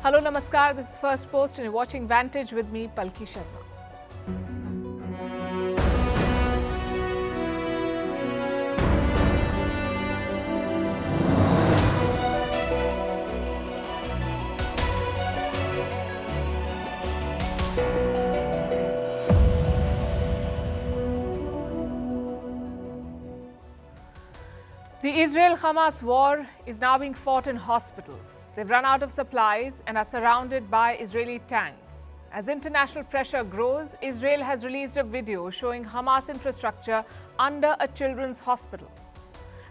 Hello, Namaskar. This is Firstpost and you're watching Vantage with me, Palki Sharma. The Israel-Hamas war is now being fought in hospitals. They've run out of supplies and are surrounded by Israeli tanks. As international pressure grows, Israel has released a video showing Hamas infrastructure under a children's hospital.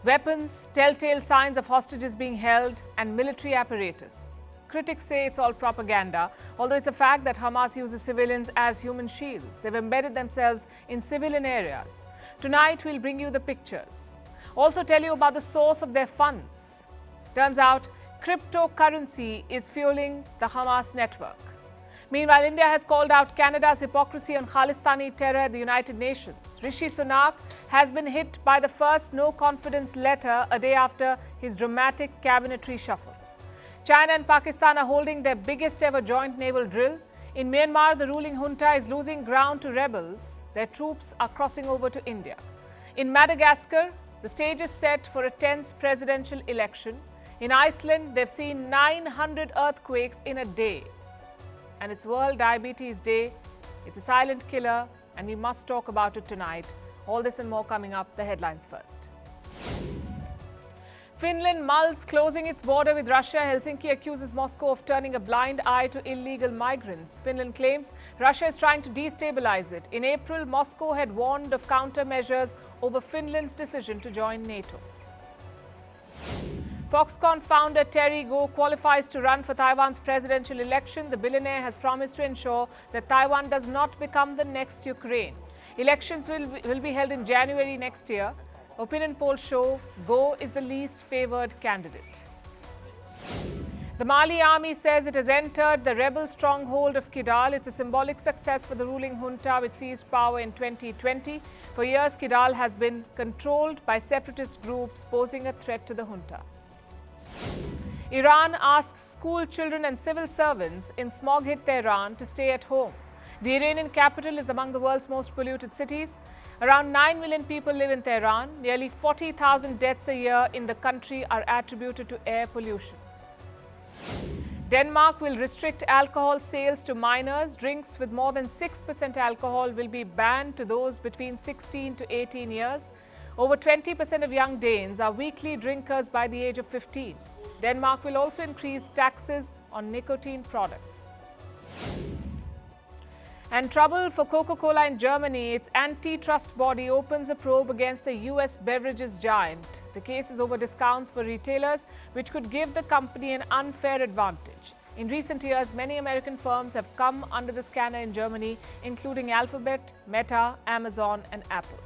Weapons, telltale signs of hostages being held, and military apparatus. Critics say it's all propaganda, although it's a fact that Hamas uses civilians as human shields. They've embedded themselves in civilian areas. Tonight, we'll bring you the pictures. Also tell you about the source of their funds. Turns out, cryptocurrency is fueling the Hamas network. Meanwhile, India has called out Canada's hypocrisy on Khalistani terror at the United Nations. Rishi Sunak has been hit by the first no-confidence letter a day after his dramatic cabinet reshuffle. China and Pakistan are holding their biggest ever joint naval drill. In Myanmar, the ruling junta is losing ground to rebels. Their troops are crossing over to India. In Madagascar, the stage is set for a tense presidential election. In Iceland, they've seen 900 earthquakes in a day. And it's World Diabetes Day. It's a silent killer, and we must talk about it tonight. All this and more coming up. The headlines first. Finland mulls closing its border with Russia. Helsinki accuses Moscow of turning a blind eye to illegal migrants. Finland claims Russia is trying to destabilize it. In April, Moscow had warned of countermeasures over Finland's decision to join NATO. Foxconn founder Terry Gou qualifies to run for Taiwan's presidential election. The billionaire has promised to ensure that Taiwan does not become the next Ukraine. Elections will be held in January next year. Opinion polls show Gou is the least favored candidate. The Mali army says it has entered the rebel stronghold of Kidal. It's a symbolic success for the ruling junta, which seized power in 2020. For years, Kidal has been controlled by separatist groups posing a threat to the junta. Iran asks school children and civil servants in smog-hit Tehran to stay at home. The Iranian capital is among the world's most polluted cities. Around 9 million people live in Tehran. Nearly 40,000 deaths a year in the country are attributed to air pollution. Denmark will restrict alcohol sales to minors. Drinks with more than 6% alcohol will be banned to those between 16 to 18 years. Over 20% of young Danes are weekly drinkers by the age of 15. Denmark will also increase taxes on nicotine products. And trouble for Coca-Cola in Germany. Its antitrust body opens a probe against the US beverages giant. The case is over discounts for retailers, which could give the company an unfair advantage. In recent years, many American firms have come under the scanner in Germany, including Alphabet, Meta, Amazon, and Apple.